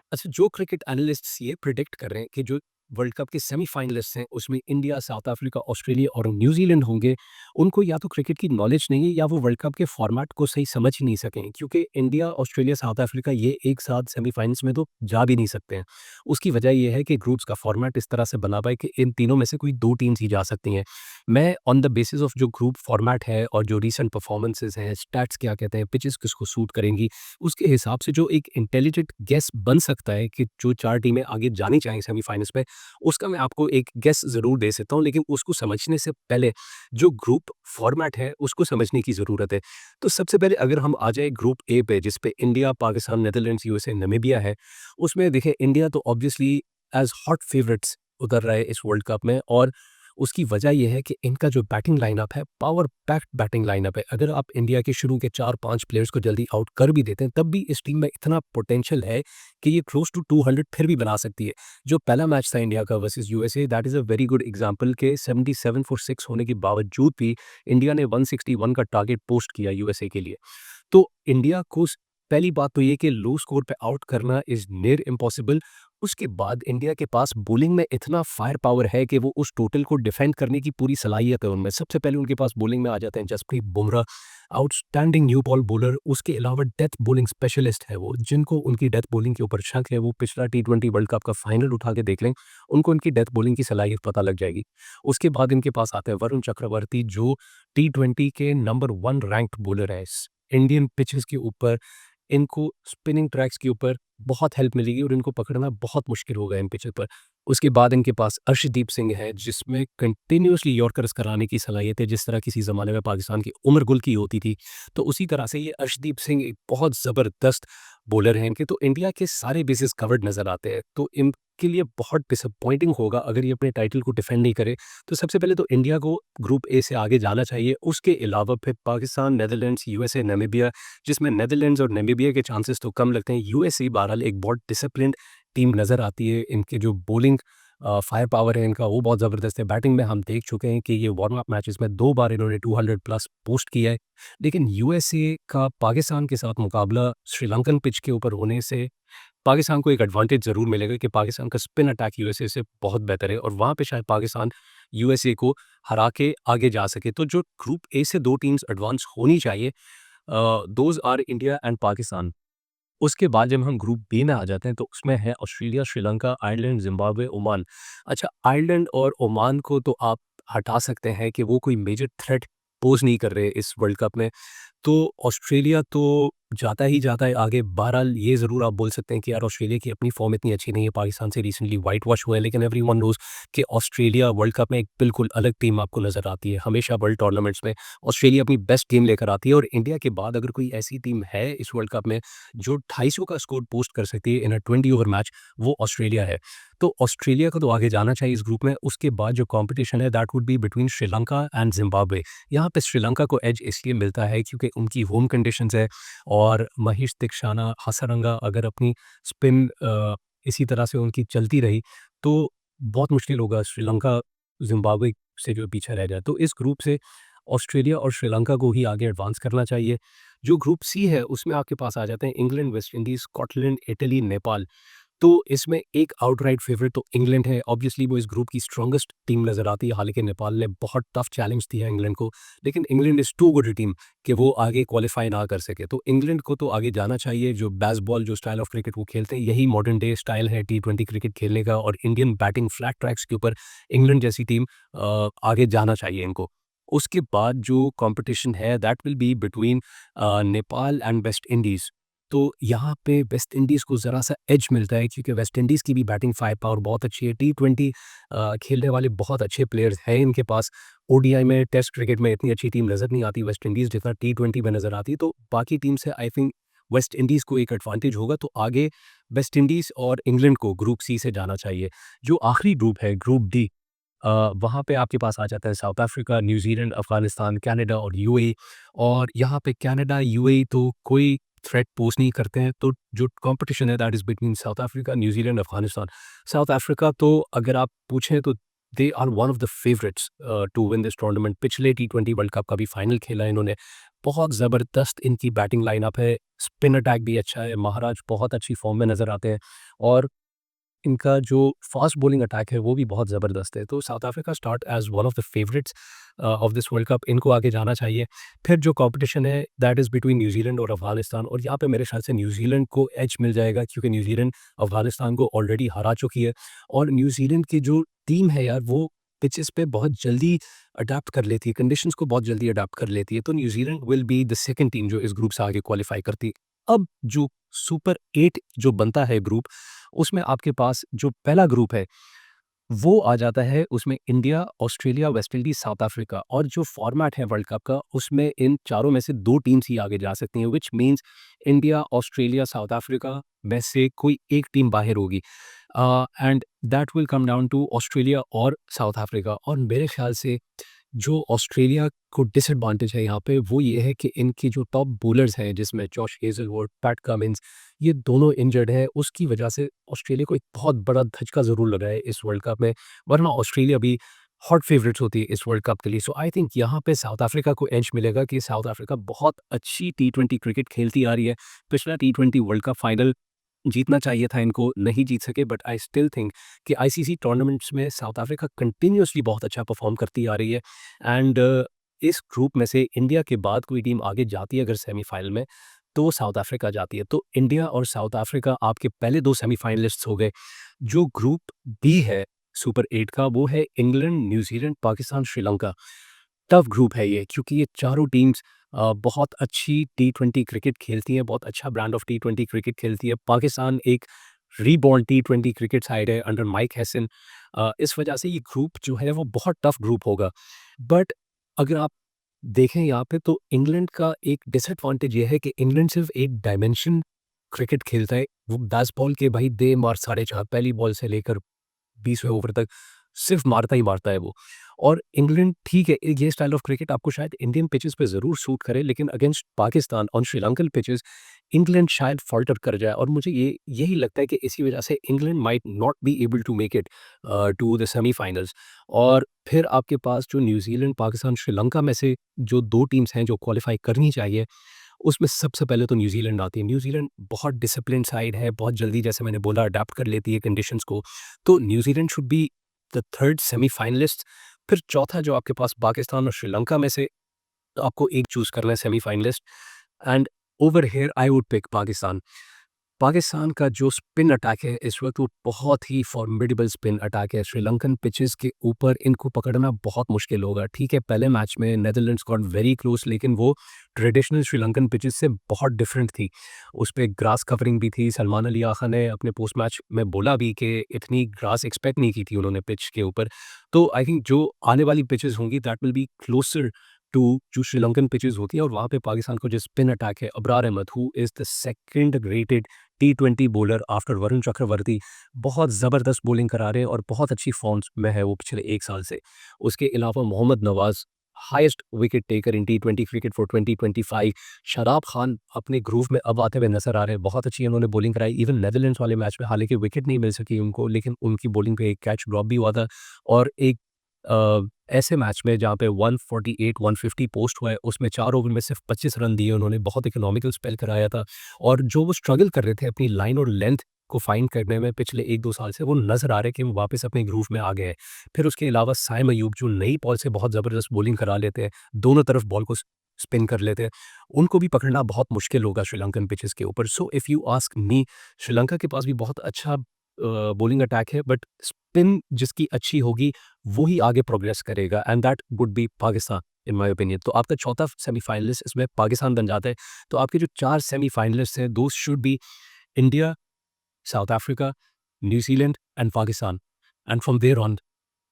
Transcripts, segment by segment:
अच्छा, जो cricket analysts ये प्रिडिक्ट कर रहे हैं कि जो वर्ल्ड कप के सेमीफाइनलिस्ट हैं उसमें इंडिया, साउथ अफ्रीका, ऑस्ट्रेलिया और न्यूजीलैंड होंगे, उनको या तो क्रिकेट की नॉलेज नहीं है या वो वर्ल्ड कप के फॉर्मेट को सही समझ ही नहीं सकें, क्योंकि इंडिया, ऑस्ट्रेलिया, साउथ अफ्रीका ये एक साथ सेमीफाइनल्स में तो जा भी नहीं सकते हैं। उसकी वजह ये है कि ग्रुप्स का फॉर्मेट इस तरह से बना हुआ है कि इन तीनों में से कोई 2 टीम्स ही जा सकती हैं। मैं ऑन द बेसिस ऑफ जो ग्रुप फॉर्मेट है और जो रीसेंट परफॉर्मेंसेस हैं, स्टैट्स क्या कहते हैं, पिचेस किसको सूट करेंगी, उसके हिसाब से जो एक इंटेलिजेंट गेस बन सकता है कि जो 4 टीमें आगे जानी चाहिए सेमीफाइनल्स में, उसका मैं आपको एक गेस ज़रूर दे सकता हूँ, लेकिन उसको समझने से पहले जो ग्रुप फॉर्मेट है, उसको समझने की ज़रूरत है। तो सबसे पहले अगर हम आ जाएँ ग्रुप ए पे, जिस पे India, Pakistan, Netherlands, USA, Namibia है, उसमें देखें इंडिया तो ऑब्वियसली एज़ हॉट फेवरेट्स उतर रहा है इस वर्ल्ड कप में, और उसकी वजह ये है कि इनका जो बैटिंग लाइनअप है, पावर पैक्ड बैटिंग लाइनअप है। अगर आप इंडिया के शुरू के 4-5 प्लेयर्स को जल्दी आउट कर भी देते हैं, तब भी इस टीम में इतना पोटेंशियल है कि ये क्लोज टू 200 फिर भी बना सकती है। जो पहला मैच था इंडिया का versus USA, that is a very good example के 77 फॉर 6 होने के बावजूद भी इंडिया ने 161 का टारगेट पोस्ट किया यूएसए के लिए। तो इंडिया को पहली बात तो ये कि लो स्कोर पे आउट करना इज़ नियर इम्पॉसिबल। उसके बाद इंडिया के पास बॉलिंग में इतना फायर पावर है कि वो उस टोटल को डिफेंड करने की पूरी सलाहियत है उनमें। सबसे पहले उनके पास बॉलिंग में आ जाते हैं Jasprit Bumrah, outstanding new ball bowler. उसके अलावा डेथ बॉलिंग स्पेशलिस्ट है वो, जिनको उनकी डेथ बॉलिंग के ऊपर शक है, वो पिछला टी20 वर्ल्ड कप का फाइनल उठा के देख लें, उनको उनकी डेथ बॉलिंग की सलाहियत पता लग जाएगी। उसके बाद इनके पास आते हैं वरुण चक्रवर्ती, जो टी20 के नंबर 1 रैंक्ड बॉलर है। इंडियन पिचेस के ऊपर इनको स्पिनिंग ट्रैक्स के ऊपर बहुत हेल्प मिलेगी और इनको पकड़ना बहुत मुश्किल होगा इन पिचेस पर। उसके बाद इनके पास अर्शदीप सिंह है, जिसमें कंटिन्यूअसली यॉर्कर्स कराने की सलाहियत है, जिस तरह किसी ज़माने में पाकिस्तान की उमर गुल की होती थी। तो उसी तरह से ये अर्शदीप सिंह एक बहुत ज़बरदस्त बॉलर हैं इनके। तो इंडिया के सारे बेसिस कवर्ड नज़र आते हैं। तो इनके लिए बहुत डिसअपॉइंटिंग होगा अगर ये अपने टाइटल को डिफेंड नहीं करे। तो सबसे पहले तो इंडिया को ग्रुप ए से आगे जाना चाहिए। उसके अलावा फिर पाकिस्तान, नीदरलैंड्स, यूएसए, नामीबिया, जिसमें नीदरलैंड्स और नामीबिया के चांसेस तो कम लगते हैं। यूएसए बहरहाल एक बहुत डिसिप्लिन्ड टीम नज़र आती है। इनके जो बॉलिंग फायर पावर है इनका, वो बहुत ज़बरदस्त है। बैटिंग में हम देख चुके हैं कि ये वार्म अप मैचेस में 2 बार इन्होंने 200 प्लस पोस्ट किया है। लेकिन यूएसए का पाकिस्तान के साथ मुकाबला श्रीलंकन पिच के ऊपर होने से पाकिस्तान को एक एडवांटेज ज़रूर मिलेगा कि पाकिस्तान का स्पिन अटैक यूएसए से बहुत बेहतर है, और वहाँ पे शायद पाकिस्तान यूएसए को हरा के आगे जा सके। तो जो ग्रुप ए से 2 टीम्स एडवांस होनी चाहिए, those R India and Pakistan. उसके बाद जब हम ग्रुप बी में आ जाते हैं, तो उसमें है Australia, Sri Lanka, Ireland, Zimbabwe, Oman. अच्छा, आयरलैंड और ओमान को तो आप हटा सकते हैं कि वो कोई मेजर थ्रेट पोज़ नहीं कर रहे इस वर्ल्ड कप में। तो ऑस्ट्रेलिया तो जाता ही जाता है आगे। बहरहाल ये ज़रूर आप बोल सकते हैं कि यार ऑस्ट्रेलिया की अपनी फॉर्म इतनी अच्छी नहीं है, पाकिस्तान से रिसेंटली व्हाइट वॉश हुआ है, लेकिन एवरीवन नोज़ कि ऑस्ट्रेलिया वर्ल्ड कप में एक बिल्कुल अलग टीम आपको नज़र आती है। हमेशा वर्ल्ड टूर्नामेंट्स में ऑस्ट्रेलिया अपनी बेस्ट गेम लेकर आती है, और इंडिया के बाद अगर कोई ऐसी टीम है इस वर्ल्ड कप में जो 250 का स्कोर पोस्ट कर सकती है इन अ 20 ओवर मैच, वो ऑस्ट्रेलिया है। तो ऑस्ट्रेलिया को तो आगे जाना चाहिए इस ग्रुप में। उसके बाद जो कॉम्पिटिशन है that would be between Sri Lanka and Zimbabwe. यहाँ पे श्रीलंका को एज इसलिए मिलता है क्योंकि उनकी होम कंडीशंस है, और महेश दीक्षाना, हसरंगा अगर अपनी स्पिन इसी तरह से उनकी चलती रही, तो बहुत मुश्किल होगा श्रीलंका ज़िम्बाब्वे से जो पीछे रह जाए। तो इस ग्रुप से ऑस्ट्रेलिया और श्रीलंका को ही आगे एडवांस करना चाहिए। जो ग्रुप सी है उसमें आपके पास आ जाते हैं England, West Indies, Scotland, Italy, Nepal. तो इसमें एक आउटराइट फेवरेट तो इंग्लैंड है। ऑब्वियसली वो इस ग्रुप की स्ट्रॉन्गेस्ट टीम नज़र आती है। हालाँकि नेपाल ने बहुत टफ चैलेंज दिया है इंग्लैंड को, लेकिन England is too good a team कि वो आगे क्वालीफाई ना कर सके। तो इंग्लैंड को तो आगे जाना चाहिए। जो बेसबॉल, जो स्टाइल ऑफ क्रिकेट वो खेलते हैं, यही मॉडर्न डे स्टाइल है टी20 क्रिकेट खेलने का, और इंडियन बैटिंग फ्लैट ट्रैक्स के ऊपर इंग्लैंड जैसी टीम आगे जाना चाहिए इनको। उसके बाद जो कॉम्पिटिशन है that will be between Nepal and West Indies. तो यहाँ पे वेस्ट इंडीज़ को ज़रा-सा एज मिलता है क्योंकि वेस्ट इंडीज़ की भी बैटिंग फायर पावर बहुत अच्छी है। टी20 खेलने वाले बहुत अच्छे प्लेयर्स हैं इनके पास। ओडीआई में, टेस्ट क्रिकेट में इतनी अच्छी टीम नज़र नहीं आती वेस्ट इंडीज़ जितना टी20 में नज़र आती है। तो बाकी टीम से आई थिंक वेस्ट इंडीज़ को एक एडवांटेज होगा। तो आगे वेस्ट इंडीज़ और इंग्लैंड को ग्रुप सी से जाना चाहिए। जो आखिरी ग्रुप है ग्रुप डी, वहाँ पे आपके पास आ जाता है south Africa, New Zealand, Afghanistan, Canada और यूएई। और यहाँ पे कनाडा, यूएई तो कोई थ्रेट पोज़ नहीं करते हैं। तो जो कॉम्पिटिशन है that is between south Africa, New Zealand, Afghanistan. South Africa तो अगर आप पूछें तो they are one of the favourites to win this tournament. पिछले टी20 वर्ल्ड कप का भी फाइनल खेला है इन्होंने। बहुत ज़बरदस्त इनकी बैटिंग लाइनअप है, स्पिन अटैक भी अच्छा है, महाराज बहुत अच्छी फ़ॉर्म में नज़र आते हैं और इनका जो फ़ास्ट बॉलिंग अटैक है वो भी बहुत ज़बरदस्त है। तो south Africa start as one of the favourites of this world cup, इनको आगे जाना चाहिए। फिर जो कॉम्पिटिशन है दैट इज़ बिटवीन न्यूज़ीलैंड और अफ़गानिस्तान और यहाँ पे मेरे ख़्याल से न्यूज़ीलैंड को एज मिल जाएगा क्योंकि न्यूज़ीलैंड अफ़गानिस्तान को ऑलरेडी हरा चुकी है और न्यूज़ीलैंड की जो टीम है यार वो पिचेस पे बहुत जल्दी अडैप्ट कर लेती है, कंडीशंस को बहुत जल्दी अडैप्ट कर लेती है। तो New Zealand will be the second team जो इस ग्रुप से आगे क्वालीफाई करती है। अब जो सुपर 8 जो बनता है ग्रुप, उसमें आपके पास जो पहला ग्रुप है, वो आ जाता है उसमें India, Australia, West Indies, south Africa और जो फॉर्मेट है वर्ल्ड कप का, उसमें इन चारों में से 2 टीम्स ही आगे जा सकती हैं, which means India, Australia, South Africa में से कोई एक टीम बाहर होगी। And that will come down to Australia और साउथ अफ्रीका और मेरे ख्याल से जो ऑस्ट्रेलिया को डिसएडवांटेज है यहाँ पे वो ये है कि इनकी जो टॉप बॉलर्स हैं जिसमें जॉश हेज़लवुड, पैट कमिंस ये दोनों इंजर्ड हैं, उसकी वजह से ऑस्ट्रेलिया को एक बहुत बड़ा धचका ज़रूर लगा है इस वर्ल्ड कप में, वरना ऑस्ट्रेलिया भी हॉट फेवरेट्स होती है इस वर्ल्ड कप के लिए। सो आई थिंक यहाँ पे साउथ अफ्रीका को एज मिलेगा कि साउथ अफ्रीका बहुत अच्छी टी20 क्रिकेट खेलती आ रही है। पिछला टी20 वर्ल्ड कप फाइनल जीतना चाहिए था इनको, नहीं जीत सके बट आई स्टिल थिंक कि आईसीसी टूर्नामेंट्स में साउथ अफ्रीका कंटिन्यूअसली बहुत अच्छा परफॉर्म करती आ रही है एंड इस ग्रुप में से इंडिया के बाद कोई टीम आगे जाती है अगर सेमीफाइनल में तो साउथ अफ्रीका जाती है। तो इंडिया और साउथ अफ्रीका आपके पहले 2 सेमीफाइनलिस्ट्स हो गए। जो ग्रुप बी है सुपर 8 का वो है England, New Zealand, Pakistan, Sri Lanka. Tough group है ये क्योंकि ये चारों टीम्स बहुत अच्छी टी20 क्रिकेट खेलती हैं, बहुत अच्छा ब्रांड ऑफ टी20 क्रिकेट खेलती है। पाकिस्तान एक रीबॉर्न टी20 क्रिकेट साइड है अंडर माइक हैसन। इस वजह से ये ग्रुप जो है वो बहुत टफ ग्रुप होगा। बट अगर आप देखें यहाँ पे तो इंग्लैंड का एक डिसएडवांटेज ये है कि इंग्लैंड सिर्फ एक डायमेंशन क्रिकेट खेलता है। वो 10 बॉल के भाई दे मार साढ़े 4 पहली बॉल से लेकर 20वें ओवर तक सिर्फ मारता ही मारता है वो। और इंग्लैंड ठीक है, ये स्टाइल ऑफ क्रिकेट आपको शायद इंडियन पिचेस पे ज़रूर सूट करे लेकिन against Pakistan on Sri Lankan pitches England शायद फ़ॉल्टर कर जाए और मुझे ये यही लगता है कि इसी वजह से England might not be able to make it to the semifinals. और फिर आपके पास जो न्यूज़ीलैंड, पाकिस्तान, श्रीलंका में से जो 2 टीम्स हैं जो क्वालीफाई करनी चाहिए, उसमें सबसे पहले तो न्यूज़ीलैंड आती है। न्यूज़ीलैंड बहुत डिसिप्लिन्ड साइड है, बहुत जल्दी जैसे मैंने बोला अडैप्ट कर लेती है कंडीशंस को। तो New Zealand should be the third semifinalist. फिर चौथा जो आपके पास पाकिस्तान और श्रीलंका में से आपको एक चूज़ करना है semifinalist and over here I would pick Pakistan. Pakistan का जो स्पिन अटैक है इस वक्त वो बहुत ही फॉर्मिडेबल स्पिन अटैक है। श्रीलंकन पिचेस के ऊपर इनको पकड़ना बहुत मुश्किल होगा। ठीक है, पहले मैच में नेदरलैंड्स गॉट वेरी क्लोज लेकिन वो ट्रेडिशनल श्रीलंकन पिचेस से बहुत डिफरेंट थी। उस पे ग्रास कवरिंग भी थी। सलमान अली आखा ने अपने पोस्ट मैच में बोला भी कि इतनी ग्रास एक्सपेक्ट नहीं की थी उन्होंने पिच के ऊपर। तो आई थिंक जो आने वाली पिचेस होंगी that will be closer to जो श्रीलंकन पिचेस होती है और वहाँ पे पाकिस्तान को जो स्पिन अटैक है, Abrar Ahmed who is the second rated टी20 बॉलर आफ्टर वरुण चक्रवर्ती, बहुत ज़बरदस्त बॉलिंग करा रहे हैं और बहुत अच्छी फॉर्म्स में है वो पिछले 1 साल से। उसके अलावा Mohammad Nawaz highest wicket taker in टी20 क्रिकेट फॉर 2025। शादाब खान अपने ग्रूव में अब आते हुए नज़र आ रहे हैं, बहुत अच्छी उन्होंने बॉलिंग कराई। इवन नेदरलैंड्स वाले मैच में हालाँकि विकेट नहीं मिल सकी उनको लेकिन उनकी बॉलिंग पे एक कैच ड्रॉप भी हुआ था और एक ऐसे मैच में जहाँ पे 148-150 पोस्ट हुआ है, उसमें 4 ओवर में सिर्फ 25 रन दिए उन्होंने, बहुत इकोनॉमिकल स्पेल कराया था और जो वो स्ट्रगल कर रहे थे अपनी लाइन और लेंथ को फाइंड करने में पिछले 1-2 साल से, वो नज़र आ रहा है कि वो वापस अपने ग्रूव में आ गए हैं। फिर उसके अलावा साइम अयूब जो नई बॉल से बहुत ज़बरदस्त बॉलिंग करा लेते हैं, दोनों तरफ बॉल को स्पिन कर लेते हैं, उनको भी पकड़ना बहुत मुश्किल होगा श्रीलंकन पिचेस के ऊपर। So if you ask me, Sri Lanka के पास भी बहुत अच्छा बॉलिंग अटैक है बट स्पिन जिसकी अच्छी होगी वो ही आगे प्रोग्रेस करेगा and that would be Pakistan in my opinion. तो आपका चौथा सेमीफाइनलिस्ट इसमें पाकिस्तान बन जाता है। तो आपके जो 4 सेमीफाइनलिस्ट हैं दोस्त should be India, south Africa, New Zealand and Pakistan and from there on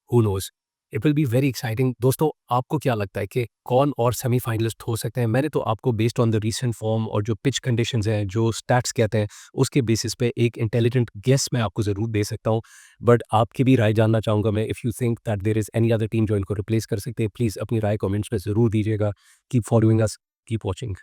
who nose, it will be very exciting. दोस्तों, आपको क्या लगता है कि कौन और सेमीफाइनलिस्ट हो सकते हैं? मैंने तो आपको based on the recent form और जो पिच कंडीशंस हैं, जो स्टैट्स कहते हैं, उसके बेसिस पे एक इंटेलिजेंट गेस मैं आपको ज़रूर दे सकता हूँ। बट आपकी भी राय जानना चाहूँगा मैं। If you think that there is any other team जो इनको रिप्लेस कर सकते हैं, प्लीज़ अपनी राय कमेंट्स में ज़रूर दीजिएगा। Keep following us, keep watching.